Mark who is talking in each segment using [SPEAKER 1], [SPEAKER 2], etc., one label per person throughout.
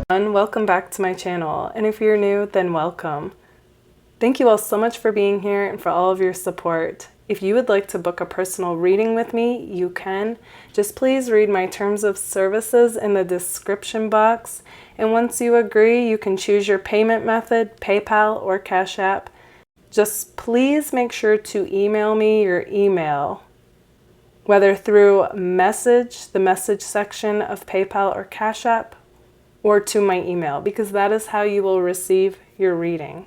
[SPEAKER 1] Welcome back to my channel, and if you're new, then welcome. Thank you all so much for being here and for all of your support. If you would like to book a personal reading with me, you can. Just please read my terms of services in the description box, and once you agree, you can choose your payment method, PayPal or Cash App. Just please make sure to email me your email, whether through the message section of PayPal or Cash App, or to my email, because that is how you will receive your reading.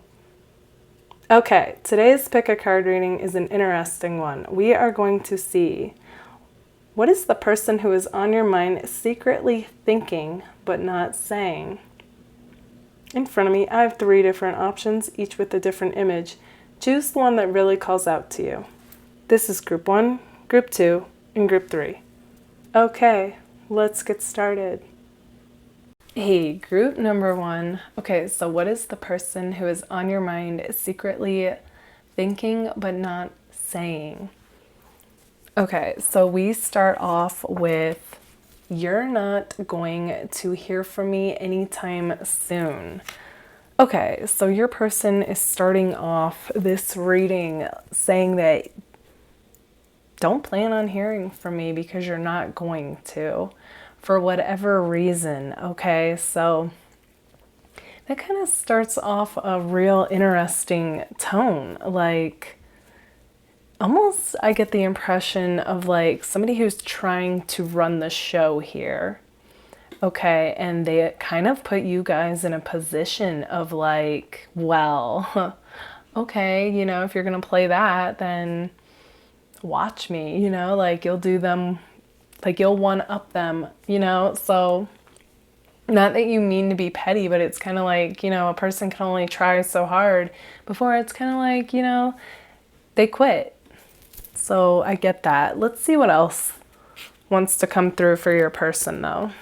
[SPEAKER 1] Okay, today's pick a card reading is an interesting one. We are going to see what is the person who is on your mind secretly thinking but not saying. In front of me, I have 3 different options, each with a different image. Choose the one that really calls out to you. This is group 1, group 2, and group 3. Okay, let's get started. Hey, group number 1. Okay, so what is the person who is on your mind secretly thinking but not saying? Okay, so we start off with, you're not going to hear from me anytime soon. Okay, so your person is starting off this reading saying that don't plan on hearing from me because you're not going to, for whatever reason. Okay, so that kind of starts off a real interesting tone. Like, almost I get the impression of like somebody who's trying to run the show here. Okay, and they kind of put you guys in a position of like, well, okay, you know, if you're gonna play that, then watch me, you know, like you'll do them, like you'll one-up them, you know. So not that you mean to be petty, but it's kind of like, you know, a person can only try so hard before it's kind of like, you know, they quit. So I get that. Let's see what else wants to come through for your person though.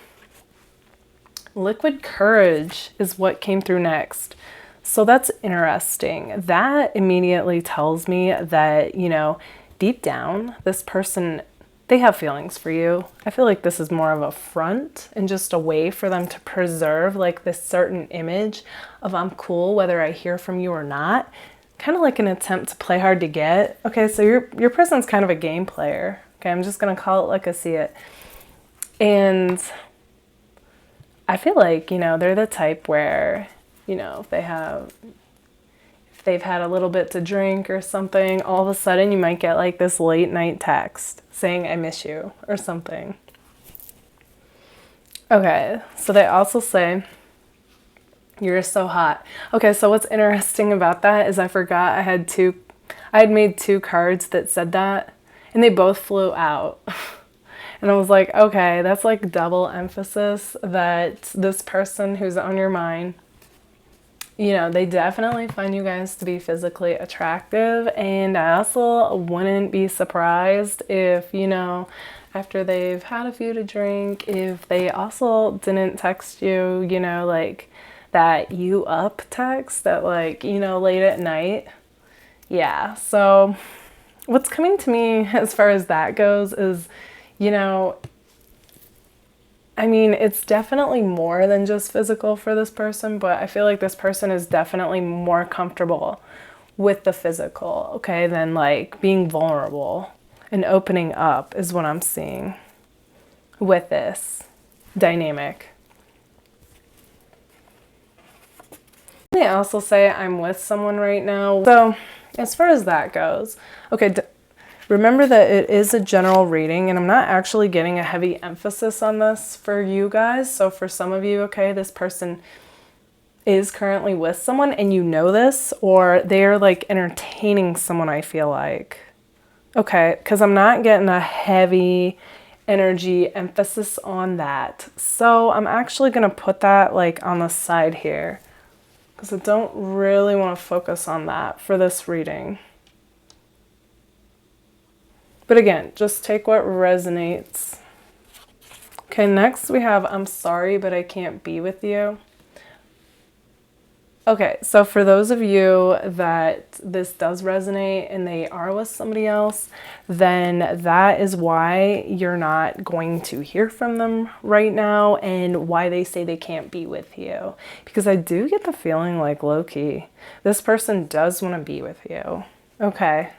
[SPEAKER 1] Liquid courage is what came through next. So that's interesting. That immediately tells me that, you know, deep down, this person, they have feelings for you. I feel like this is more of a front and just a way for them to preserve like this certain image of I'm cool whether I hear from you or not. Kind of like an attempt to play hard to get. Okay, so your person's kind of a game player. Okay, I'm just gonna call it like I see it. And I feel like, you know, they're the type where, you know, if they've had a little bit to drink or something, all of a sudden you might get like this late night text saying I miss you or something. Okay, so they also say you're so hot. Okay, so what's interesting about that is I forgot I had made 2 cards that said that, and they both flew out. And I was like, okay, that's like double emphasis that this person who's on your mind, you know, they definitely find you guys to be physically attractive. And I also wouldn't be surprised if, you know, after they've had a few to drink, if they also didn't text you, you know, like that you up text that like, you know, late at night. Yeah, so what's coming to me as far as that goes is, you know, I mean, it's definitely more than just physical for this person, but I feel like this person is definitely more comfortable with the physical, okay, than like being vulnerable and opening up is what I'm seeing with this dynamic. They also say I'm with someone right now. So as far as that goes, okay, remember that it is a general reading and I'm not actually getting a heavy emphasis on this for you guys. So for some of you, okay, this person is currently with someone and you know this, or they're like entertaining someone, I feel like. Okay, because I'm not getting a heavy energy emphasis on that. So I'm actually going to put that like on the side here because I don't really want to focus on that for this reading. But again, just take what resonates. Okay, next we have I'm sorry, but I can't be with you. Okay, so for those of you that this does resonate and they are with somebody else, then that is why you're not going to hear from them right now and why they say they can't be with you. Because I do get the feeling like low-key, this person does want to be with you. Okay.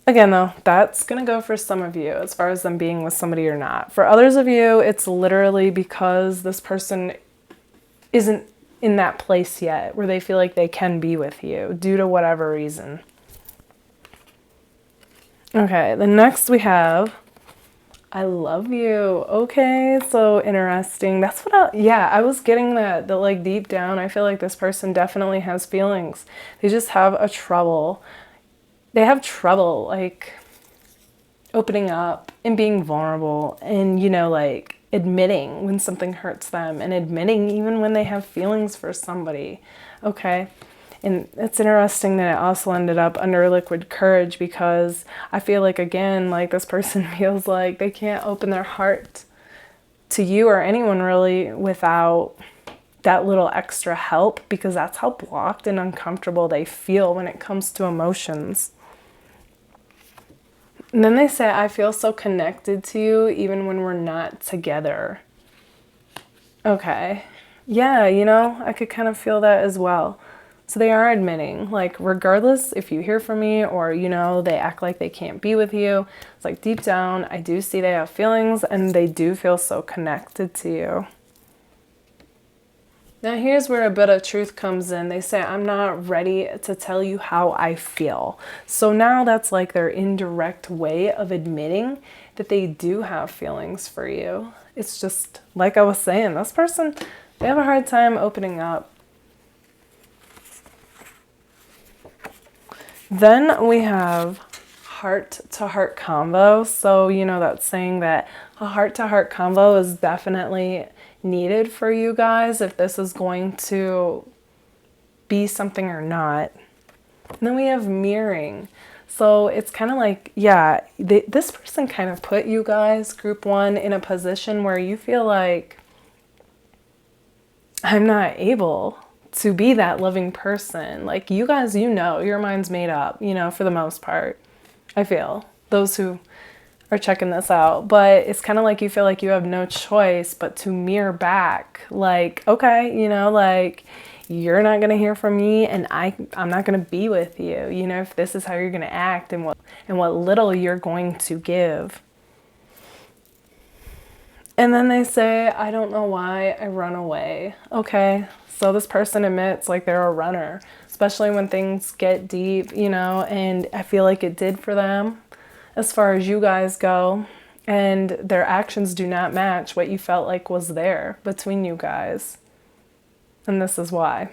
[SPEAKER 1] Again, though, that's going to go for some of you as far as them being with somebody or not. For others of you, it's literally because this person isn't in that place yet where they feel like they can be with you due to whatever reason. Okay, the next we have, I love you. Okay, so interesting. That's what I was getting that like deep down, I feel like this person definitely has feelings. They just have they have trouble like opening up and being vulnerable and, you know, like admitting when something hurts them and admitting even when they have feelings for somebody. Okay. And it's interesting that it also ended up under liquid courage, because I feel like, again, like this person feels like they can't open their heart to you or anyone really without that little extra help, because that's how blocked and uncomfortable they feel when it comes to emotions. And then they say, I feel so connected to you even when we're not together. Okay. Yeah, you know, I could kind of feel that as well. So they are admitting, like, regardless if you hear from me or, you know, they act like they can't be with you, it's like deep down, I do see they have feelings and they do feel so connected to you. Now here's where a bit of truth comes in. They say, I'm not ready to tell you how I feel. So now that's like their indirect way of admitting that they do have feelings for you. It's just, like I was saying, this person, they have a hard time opening up. Then we have heart-to-heart convo. So, you know, that's saying that a heart-to-heart convo is definitely needed for you guys if this is going to be something or not. And then we have mirroring. So it's kind of like, yeah, this person kind of put you guys, group one, in a position where you feel like, I'm not able to be that loving person. Like, you guys, you know, your mind's made up, you know, for the most part, I feel. Those who are checking this out. But it's kind of like you feel like you have no choice but to mirror back. Like, okay, you know, like, you're not going to hear from me and I'm not going to be with you. You know, if this is how you're going to act and what little you're going to give. And then they say, I don't know why I run away. Okay, so this person admits like they're a runner, especially when things get deep, you know, and I feel like it did for them as far as you guys go. And their actions do not match what you felt like was there between you guys. And this is why.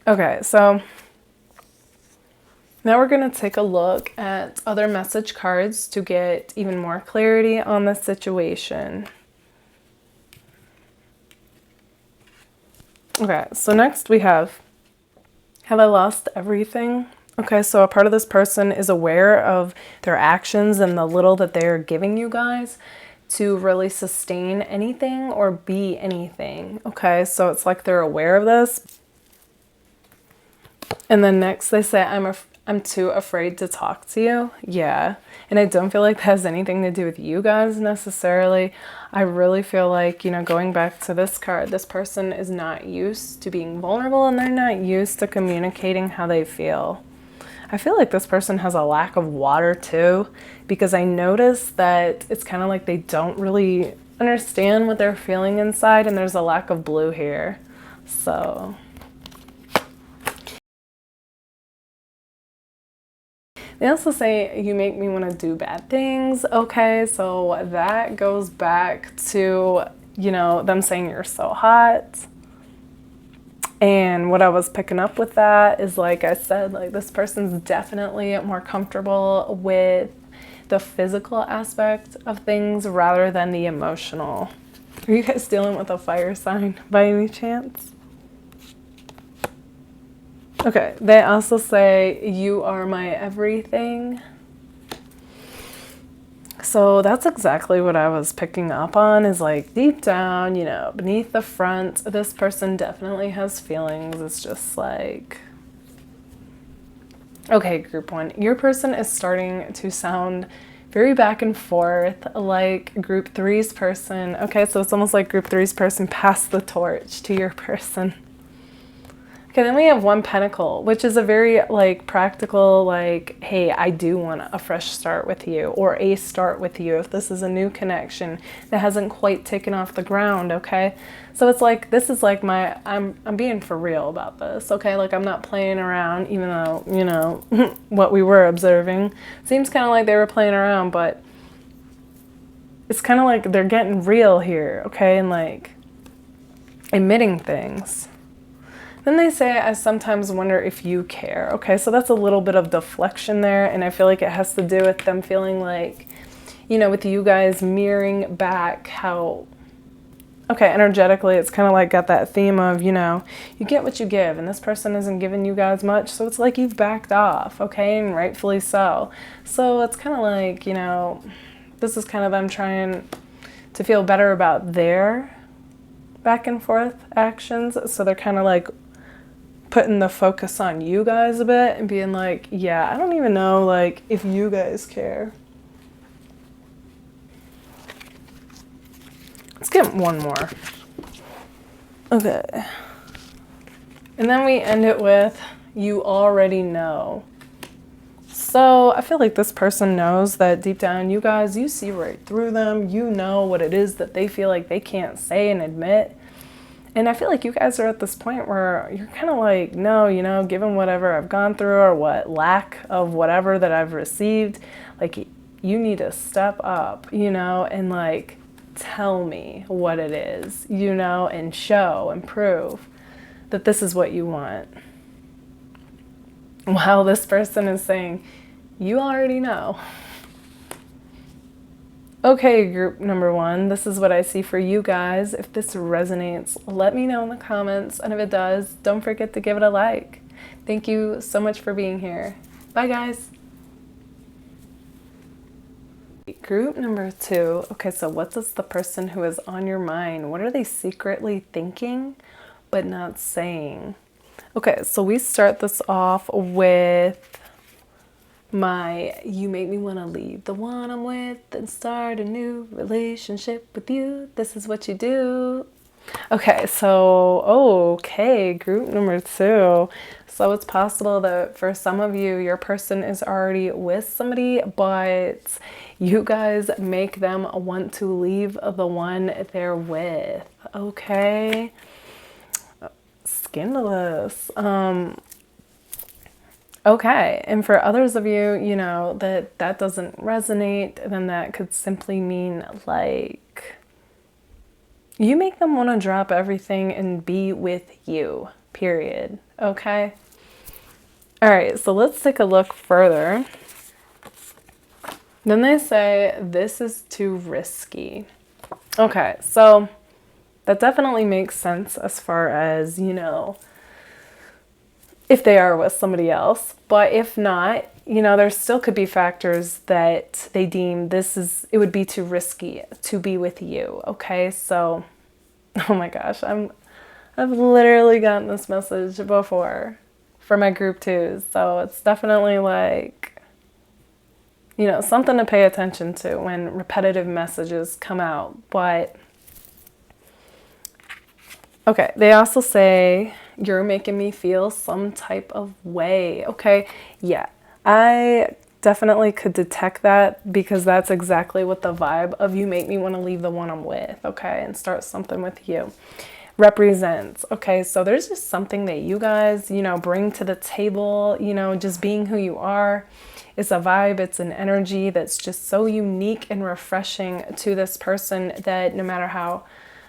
[SPEAKER 1] Okay, so now we're going to take a look at other message cards to get even more clarity on the situation. Okay, so next we have I lost everything? Okay, so a part of this person is aware of their actions and the little that they're giving you guys to really sustain anything or be anything. Okay, so it's like they're aware of this. And then next they say, I'm too afraid to talk to you. Yeah. And I don't feel like that has anything to do with you guys necessarily. I really feel like, you know, going back to this card, this person is not used to being vulnerable and they're not used to communicating how they feel. I feel like this person has a lack of water too, because I noticed that it's kind of like they don't really understand what they're feeling inside, and there's a lack of blue here. So they also say, you make me want to do bad things. Okay, so that goes back to, you know, them saying you're so hot. And what I was picking up with that is, like I said, like this person's definitely more comfortable with the physical aspect of things rather than the emotional. Are you guys dealing with a fire sign by any chance? Okay, they also say, you are my everything. So that's exactly what I was picking up on, is like deep down, you know, beneath the front, this person definitely has feelings. It's just like, okay, group one, your person is starting to sound very back and forth like group three's person. Okay, so it's almost like group three's person passed the torch to your person. Okay, then we have one pentacle, which is a very like practical, like, hey, I do want a fresh start with you, or a start with you if this is a new connection that hasn't quite taken off the ground. Okay, so it's like, this is like my, I'm being for real about this. Okay, like I'm not playing around, even though, you know, what we were observing seems kind of like they were playing around, but it's kind of like they're getting real here. Okay, and like admitting things. Then they say, I sometimes wonder if you care. Okay, so that's a little bit of deflection there, and I feel like it has to do with them feeling like, you know, with you guys mirroring back how, okay, energetically, it's kind of like got that theme of, you know, you get what you give, and this person isn't giving you guys much, so it's like you've backed off, okay, and rightfully so. So it's kind of like, you know, this is kind of them trying to feel better about their back and forth actions, so they're kind of like putting the focus on you guys a bit and being like, yeah, I don't even know, like, if you guys care. Let's get one more. Okay. And then we end it with, you already know. So I feel like this person knows that deep down, you guys, you see right through them. You know what it is that they feel like they can't say and admit. And I feel like you guys are at this point where you're kind of like, no, you know, given whatever I've gone through or what lack of whatever that I've received, like, you need to step up, you know, and like tell me what it is, you know, and show and prove that this is what you want. While this person is saying, you already know. Okay, group number one, this is what I see for you guys. If this resonates, let me know in the comments. And if it does, don't forget to give it a like. Thank you so much for being here. Bye, guys. Group number two. Okay, so what does the person who is on your mind, what are they secretly thinking but not saying? Okay, so we start this off with you make me want to leave the one I'm with and start a new relationship with you. This is what you do. Okay, so, okay, group number two. So it's possible that for some of you, your person is already with somebody, but you guys make them want to leave the one they're with. Okay. Scandalous. Okay, and for others of you, you know, that doesn't resonate, then that could simply mean like you make them want to drop everything and be with you, period. Okay? All right, so let's take a look further. Then they say, this is too risky. Okay, so that definitely makes sense as far as, you know, if they are with somebody else. But if not, you know, there still could be factors that they deem it would be too risky to be with you. Okay, so, oh my gosh, I've literally gotten this message before for my group twos. So it's definitely like, you know, something to pay attention to when repetitive messages come out. But okay, they also say, you're making me feel some type of way. Okay, yeah, I definitely could detect that, because that's exactly what the vibe of you make me want to leave the one I'm with, okay, and start something with you represents. Okay, so there's just something that you guys, you know, bring to the table, you know, just being who you are. It's a vibe, it's an energy that's just so unique and refreshing to this person that no matter how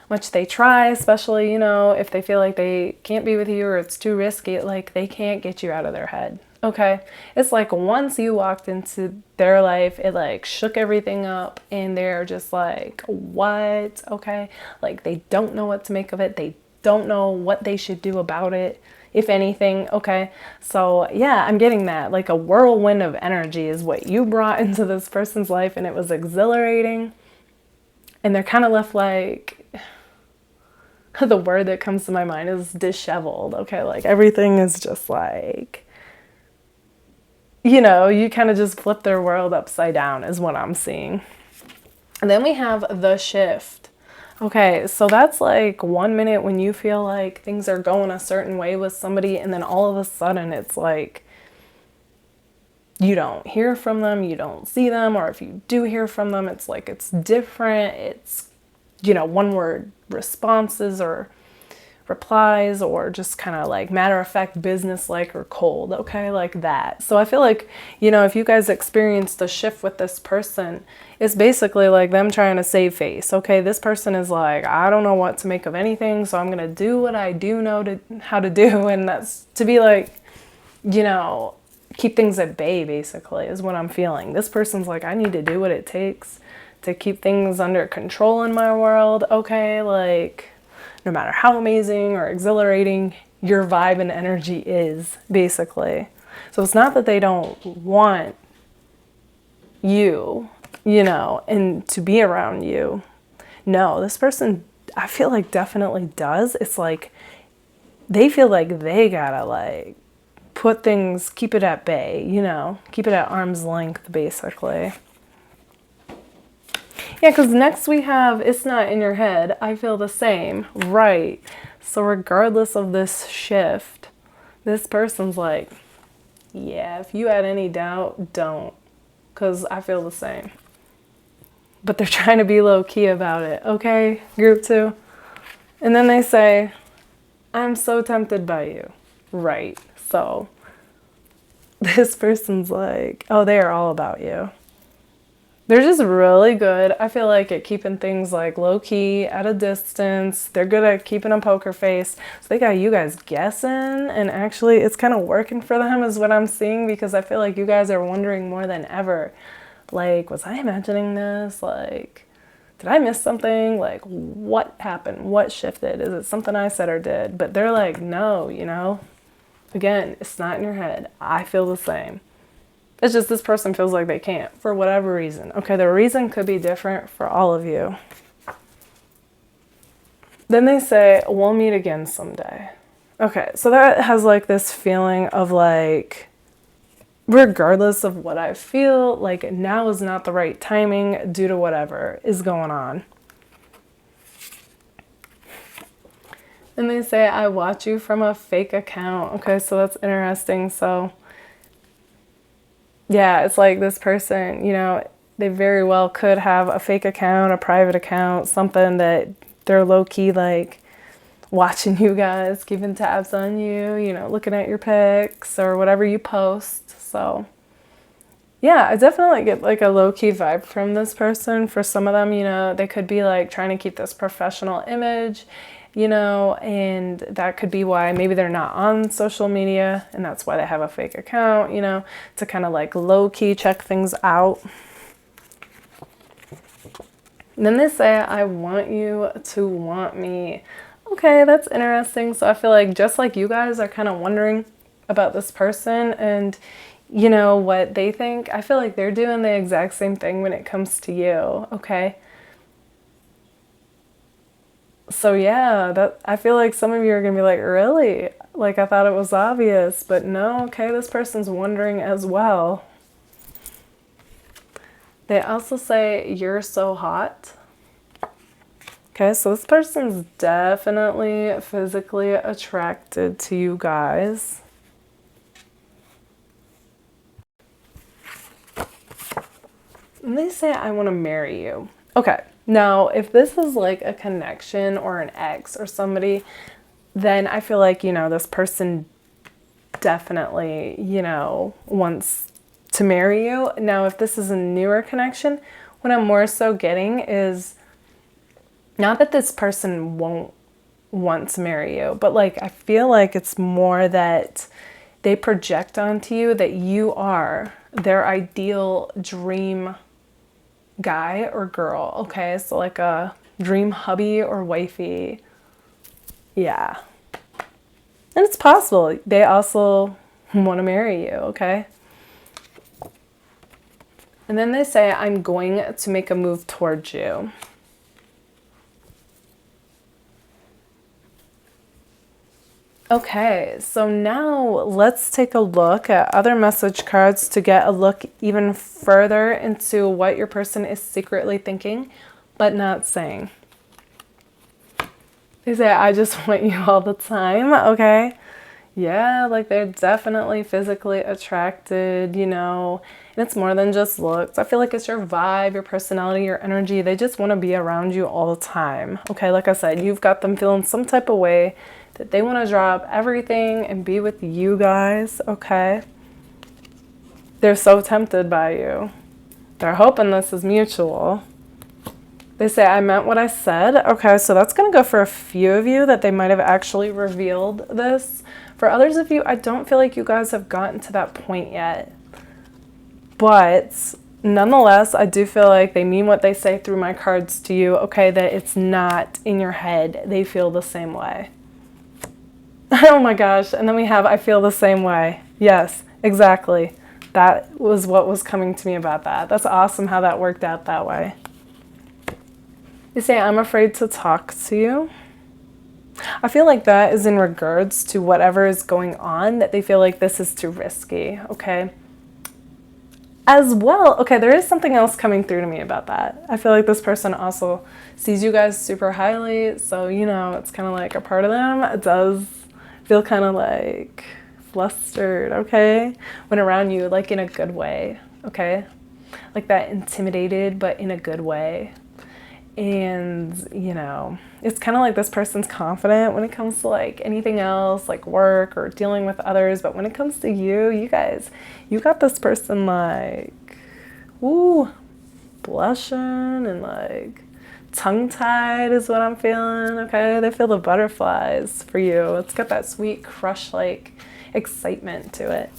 [SPEAKER 1] much they try, especially, you know, if they feel like they can't be with you or it's too risky, like they can't get you out of their head. Okay, it's like once you walked into their life, it like shook everything up and they're just like, what? Okay, like they don't know what to make of it. They don't know what they should do about it. if anything, okay? So yeah, I'm getting that. Like a whirlwind of energy is what you brought into this person's life, and it was exhilarating. And they're kind of left like, the word that comes to my mind is disheveled, okay? Like everything is just like, you know, you kind of just flip their world upside down is what I'm seeing. And then we have the shift. Okay, so that's like 1 minute when you feel like things are going a certain way with somebody, and then all of a sudden it's like you don't hear from them, you don't see them, or if you do hear from them, it's like it's different. It's, you know, one word responses or replies, or just kind of like matter of fact, business like, or cold, okay, like that. So I feel like, you know, if you guys experience the shift with this person, it's basically like them trying to save face, okay? This person is like, I don't know what to make of anything, so I'm gonna do what I do know how to do, and that's to be like, you know, keep things at bay, basically, is what I'm feeling. This person's like, I need to do what it takes to keep things under control in my world, okay? Like, no matter how amazing or exhilarating your vibe and energy is, basically. So it's not that they don't want you, you know, and to be around you. No, this person, I feel like definitely does. It's like they feel like they gotta like put things, keep it at bay, you know, keep it at arm's length, basically. Yeah, because next we have, it's not in your head. I feel the same. Right. So regardless of this shift, this person's like, yeah, if you had any doubt, don't. Because I feel the same. But they're trying to be low key about it. Okay, group 2. And then they say, I'm so tempted by you. Right. So this person's like, oh, they are all about you. They're just really good, I feel like, at keeping things like low-key, at a distance. They're good at keeping a poker face. So they got you guys guessing, and actually it's kind of working for them is what I'm seeing, because I feel like you guys are wondering more than ever, like, was I imagining this? Like, did I miss something? Like, what happened? What shifted? Is it something I said or did? But they're like, no, you know? Again, it's not in your head. I feel the same. It's just this person feels like they can't for whatever reason. Okay, the reason could be different for all of you. Then they say, we'll meet again someday. Okay, so that has like this feeling of like, regardless of what I feel, like now is not the right timing due to whatever is going on. And they say, I watch you from a fake account. Okay, so that's interesting. So yeah, it's like this person, you know, they very well could have a fake account, a private account, something that they're low-key like watching you guys, keeping tabs on you, you know, looking at your pics or whatever you post. So yeah, I definitely get like a low-key vibe from this person. For some of them, you know, they could be like trying to keep this professional image, you know, and that could be why maybe they're not on social media, and that's why they have a fake account, you know, to kind of like low-key check things out. And then they say, I want you to want me. Okay, that's interesting. So I feel like just like you guys are kind of wondering about this person and, you know, what they think, I feel like they're doing the exact same thing when it comes to you, okay? So yeah, that I feel like some of you are going to be like, really? Like, I thought it was obvious, but no, okay, this person's wondering as well. They also say, you're so hot. Okay, so this person's definitely physically attracted to you guys. And they say, I want to marry you. Okay. Now, if this is like a connection or an ex or somebody, then I feel like, you know, this person definitely, you know, wants to marry you. Now, if this is a newer connection, what I'm more so getting is not that this person won't want to marry you, but like I feel like it's more that they project onto you that you are their ideal dream guy or girl, okay? So like a dream hubby or wifey. Yeah. And it's possible they also want to marry you, okay? And then they say, I'm going to make a move towards you. Okay, so now let's take a look at other message cards to get a look even further into what your person is secretly thinking, but not saying. They say, I just want you all the time, okay? Yeah, like they're definitely physically attracted, you know, and it's more than just looks. I feel like it's your vibe, your personality, your energy. They just want to be around you all the time, okay? Like I said, you've got them feeling some type of way that they want to drop everything and be with you guys, okay? They're so tempted by you. They're hoping this is mutual. They say, I meant what I said. Okay, so that's going to go for a few of you that they might have actually revealed this. For others of you, I don't feel like you guys have gotten to that point yet. But nonetheless, I do feel like they mean what they say through my cards to you, okay, that it's not in your head. They feel the same way. Oh my gosh, and then we have, I feel the same way. Yes, exactly. That was what was coming to me about that. That's awesome how that worked out that way. They say, I'm afraid to talk to you. I feel like that is in regards to whatever is going on, that they feel like this is too risky, okay? As well, okay, there is something else coming through to me about that. I feel like this person also sees you guys super highly, so, you know, it's kind of like a part of them. It does feel kind of like flustered, okay? When around you, like in a good way, okay? Like that intimidated, but in a good way. And, you know, it's kind of like this person's confident when it comes to like anything else, like work or dealing with others. But when it comes to you guys, you got this person like, ooh, blushing and like tongue-tied is what I'm feeling, okay? They feel the butterflies for you. It's got that sweet crush-like excitement to it.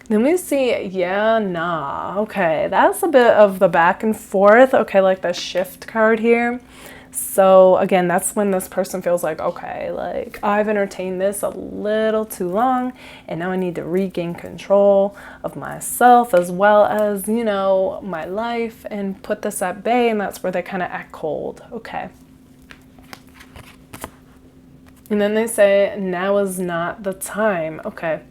[SPEAKER 1] Then we see, yeah, nah. Okay, that's a bit of the back and forth. Okay, like the shift card here. So again, that's when this person feels like, okay, like I've entertained this a little too long and now I need to regain control of myself as well as, you know, my life and put this at bay, and that's where they kind of act cold. Okay. And then they say, now is not the time. Okay.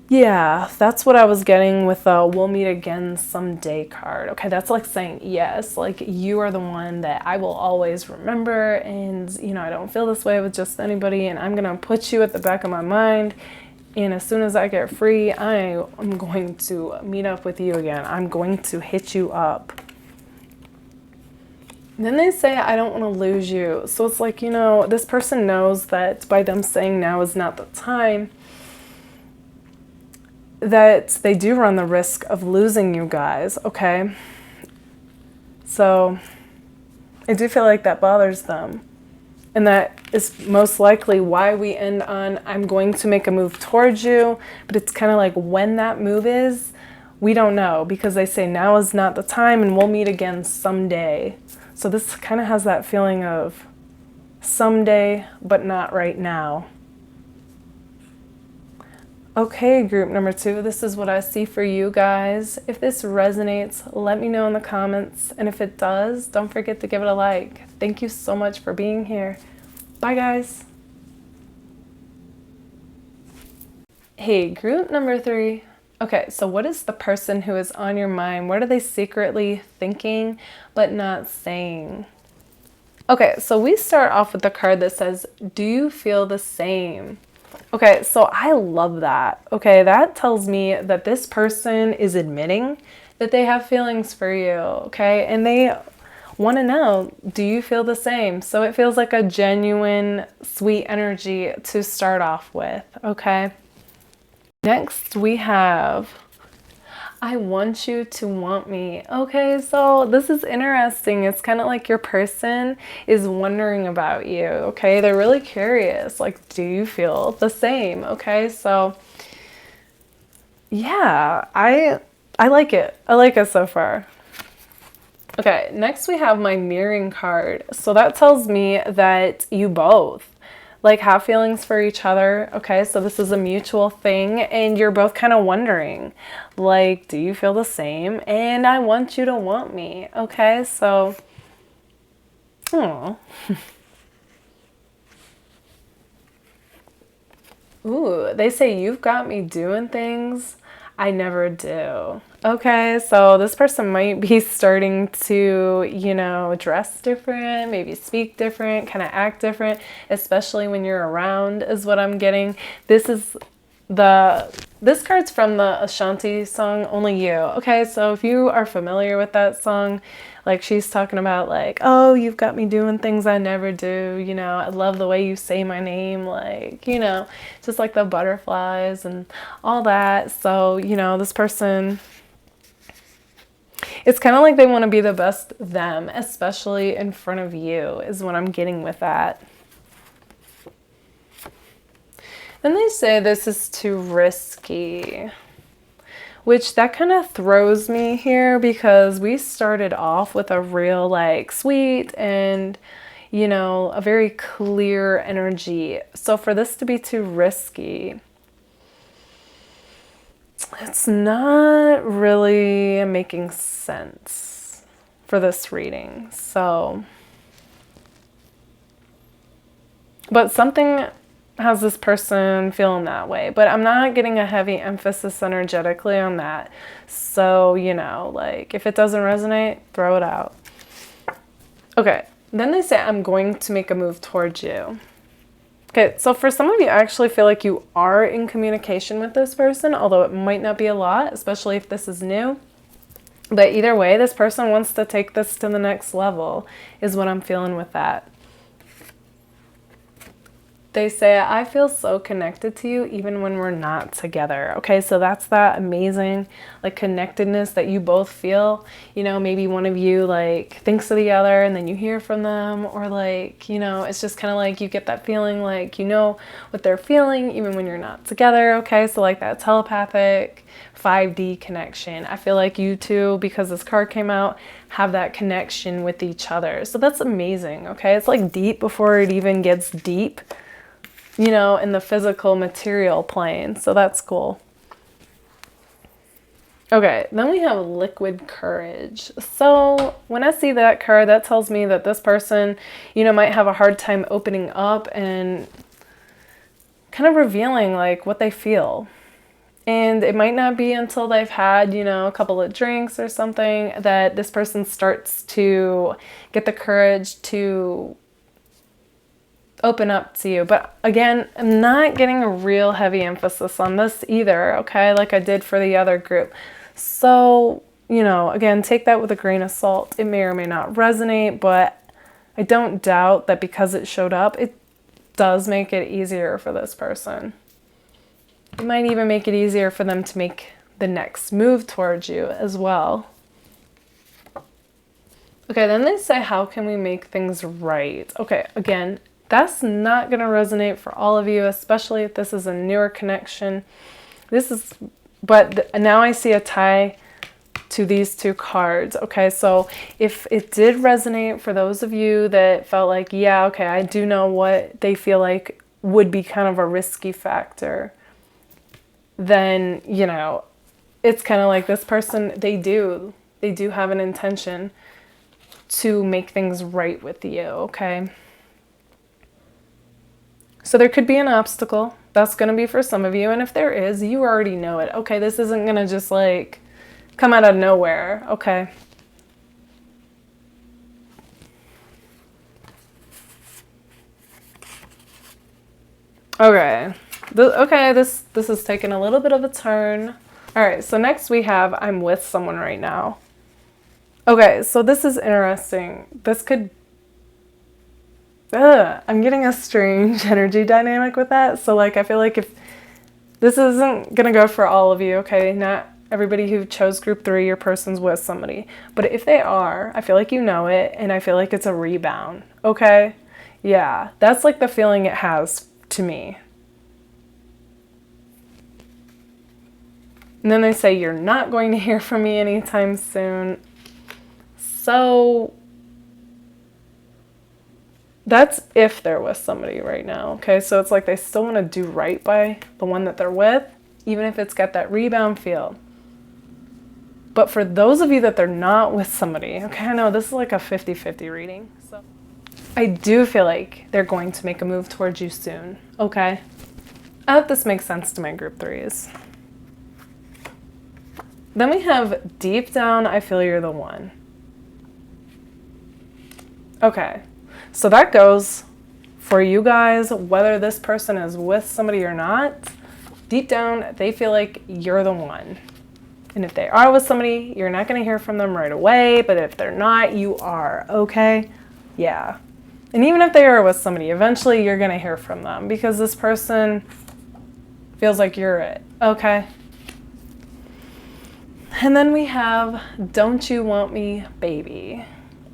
[SPEAKER 1] Yeah, that's what I was getting with we'll meet again someday card. Okay, that's like saying yes, like you are the one that I will always remember, and you know, I don't feel this way with just anybody, and I'm gonna put you at the back of my mind, and as soon as I get free, I am going to meet up with you again. I'm going to hit you up. And then they say, I don't want to lose you. So it's like, you know, this person knows that by them saying now is not the time, that they do run the risk of losing you guys, okay? So I do feel like that bothers them. And that is most likely why we end on, I'm going to make a move towards you. But it's kind of like when that move is, we don't know, because they say now is not the time and we'll meet again someday. So this kind of has that feeling of someday, but not right now. Okay, group number 2, this is what I see for you guys. If this resonates, let me know in the comments. And if it does, don't forget to give it a like. Thank you so much for being here. Bye, guys. Hey, group number 3. Okay, so what is the person who is on your mind? What are they secretly thinking but not saying? Okay, so we start off with the card that says, do you feel the same? Okay, so I love that. Okay, that tells me that this person is admitting that they have feelings for you, okay? And they want to know, do you feel the same? So it feels like a genuine, sweet energy to start off with, okay? Next, we have, I want you to want me. Okay, so this is interesting. It's kind of like your person is wondering about you, okay? They're really curious, like, do you feel the same? Okay, so yeah, I like it. I like it so far. Okay, next we have my mirroring card. So that tells me that you both, like have feelings for each other. Okay, so this is a mutual thing and you're both kind of wondering, like, do you feel the same? And I want you to want me. Okay, so, oh. Ooh, they say you've got me doing things I never do. Okay, so this person might be starting to, you know, dress different, maybe speak different, kind of act different, especially when you're around is what I'm getting. This card's from the Ashanti song, Only You. Okay, so if you are familiar with that song, like she's talking about like, oh, you've got me doing things I never do, you know, I love the way you say my name, like, you know, just like the butterflies and all that. So, you know, this person, it's kind of like they want to be the best them, especially in front of you is what I'm getting with that. Then they say this is too risky, which that kind of throws me here because we started off with a real like sweet and, you know, a very clear energy. So for this to be too risky, it's not really making sense for this reading. So, but something has this person feeling that way, but I'm not getting a heavy emphasis energetically on that. So, you know, like if it doesn't resonate, throw it out. Okay, then they say I'm going to make a move towards you. Okay, so for some of you, I actually feel like you are in communication with this person, although it might not be a lot, especially if this is new. But either way, this person wants to take this to the next level, is what I'm feeling with that. They say, I feel so connected to you even when we're not together. Okay, so that's that amazing like connectedness that you both feel. You know, maybe one of you like thinks of the other and then you hear from them, or like, you know, it's just kind of like you get that feeling like you know what they're feeling even when you're not together. Okay, so like that telepathic 5D connection. I feel like you two, because this card came out, have that connection with each other. So that's amazing. Okay, it's like deep before it even gets deep, you know, in the physical material plane. So that's cool. Okay, then we have liquid courage. So when I see that card, that tells me that this person, you know, might have a hard time opening up and kind of revealing like what they feel. And it might not be until they've had, you know, a couple of drinks or something that this person starts to get the courage to open up to you. But again, I'm not getting a real heavy emphasis on this either, okay, like I did for the other group. So, you know, again, take that with a grain of salt. It may or may not resonate, but I don't doubt that because it showed up, it does make it easier for this person. It might even make it easier for them to make the next move towards you as well. Okay, then they say, how can we make things right? Okay, again, that's not going to resonate for all of you, especially if this is a newer connection. But now I see a tie to these two cards. Okay, so if it did resonate for those of you that felt like, yeah, okay, I do know what they feel like would be kind of a risky factor, then, you know, it's kind of like this person, they do have an intention to make things right with you, okay? So there could be an obstacle. That's going to be for some of you. And if there is, you already know it. Okay, this isn't going to just like come out of nowhere. Okay. Okay. This is taking a little bit of a turn. All right, so next we have I'm with someone right now. Okay, so this is interesting. This could I'm getting a strange energy dynamic with that. So like, I feel like if this isn't going to go for all of you, okay, not everybody who chose group 3, your person's with somebody. But if they are, I feel like you know it, and I feel like it's a rebound, okay? Yeah, that's like the feeling it has to me. And then they say, you're not going to hear from me anytime soon. So That's if they're with somebody right now, okay? So it's like they still want to do right by the one that they're with, even if it's got that rebound feel. But for those of you that they're not with somebody, okay, I know this is like a 50-50 reading. So I do feel like they're going to make a move towards you soon, okay? I hope this makes sense to my group threes. Then we have deep down, I feel you're the one. Okay, so that goes for you guys, whether this person is with somebody or not. Deep down, they feel like you're the one. And if they are with somebody, you're not going to hear from them right away. But if they're not, you are, okay? Yeah. And even if they are with somebody, eventually you're going to hear from them because this person feels like you're it, okay? And then we have Don't You Want Me, Baby.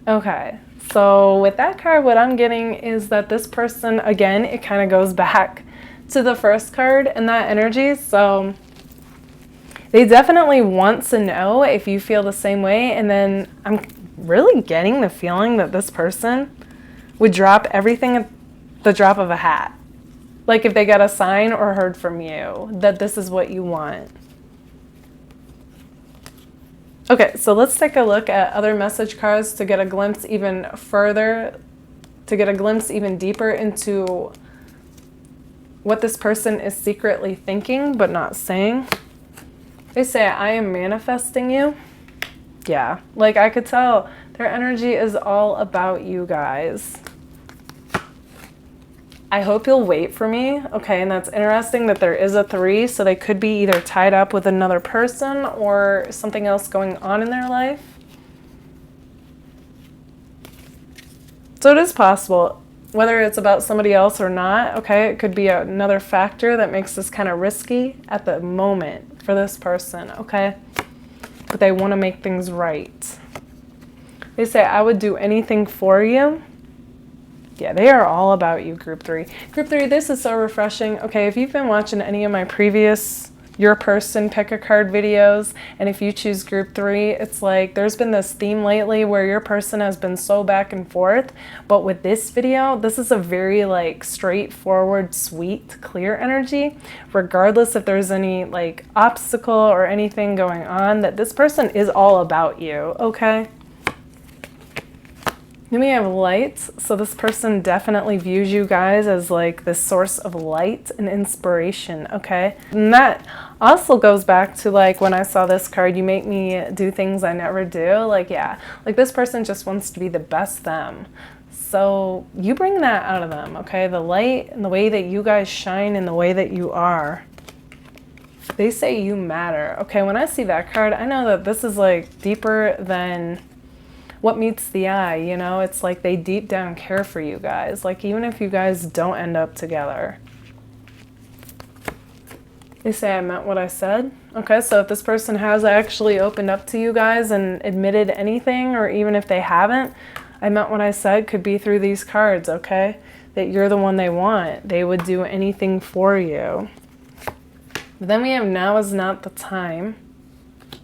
[SPEAKER 1] Okay, so with that card, what I'm getting is that this person, again, it kind of goes back to the first card and that energy. So they definitely want to know if you feel the same way. And then I'm really getting the feeling that this person would drop everything at the drop of a hat. Like if they got a sign or heard from you that this is what you want. Okay, so let's take a look at other message cards to get a glimpse even further, to get a glimpse even deeper into what this person is secretly thinking but not saying. They say, I am manifesting you. Yeah, like I could tell their energy is all about you guys. I hope you'll wait for me. Okay, and that's interesting that there is a 3, so they could be either tied up with another person or something else going on in their life. So it is possible, whether it's about somebody else or not, okay, it could be another factor that makes this kind of risky at the moment for this person, okay? But they want to make things right. They say, I would do anything for you. Yeah, they are all about you, Group 3. Group 3, this is so refreshing. Okay, if you've been watching any of my previous Your Person Pick a Card videos, and if you choose Group 3, it's like there's been this theme lately where your person has been so back and forth. But with this video, this is a very like straightforward, sweet, clear energy, regardless if there's any like obstacle or anything going on, that this person is all about you, okay? Then we have light. So this person definitely views you guys as like this source of light and inspiration, okay? And that also goes back to like when I saw this card, you make me do things I never do. Like, yeah, like this person just wants to be the best them. So you bring that out of them, okay? The light and the way that you guys shine and the way that you are. They say you matter. Okay, when I see that card, I know that this is like deeper than what meets the eye, you know? It's like they deep down care for you guys. Like even if you guys don't end up together. They say I meant what I said. Okay, so if this person has actually opened up to you guys and admitted anything, or even if they haven't, I meant what I said could be through these cards, okay? That you're the one they want. They would do anything for you. But then we have now is not the time.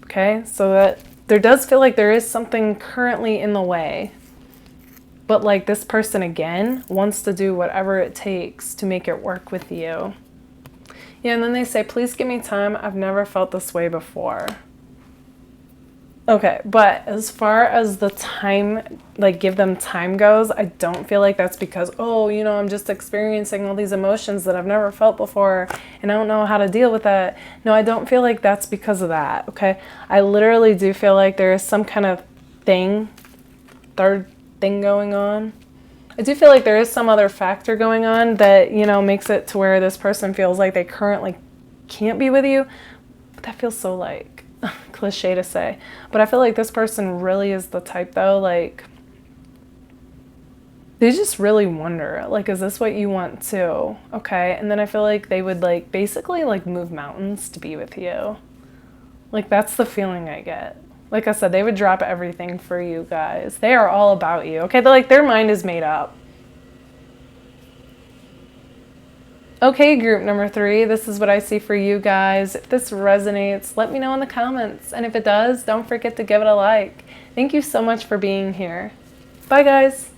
[SPEAKER 1] Okay, so that there does feel like there is something currently in the way. But like this person again wants to do whatever it takes to make it work with you. Yeah, and then they say, please give me time. I've never felt this way before. Okay, but as far as the time, like give them time goes, I don't feel like that's because, oh, you know, I'm just experiencing all these emotions that I've never felt before and I don't know how to deal with that. No, I don't feel like that's because of that, okay? I literally do feel like there is some kind of third thing going on. I do feel like there is some other factor going on that, you know, makes it to where this person feels like they currently can't be with you. But that feels so like cliche to say, but I feel like this person really is the type though, like they just really wonder, like, is this what you want too? Okay, and then I feel like they would like basically like move mountains to be with you. Like that's the feeling I get. Like I said, they would drop everything for you guys. They are all about you. Okay, they're like their mind is made up. Okay, group number 3, this is what I see for you guys. If this resonates, let me know in the comments. And if it does, don't forget to give it a like. Thank you so much for being here. Bye, guys.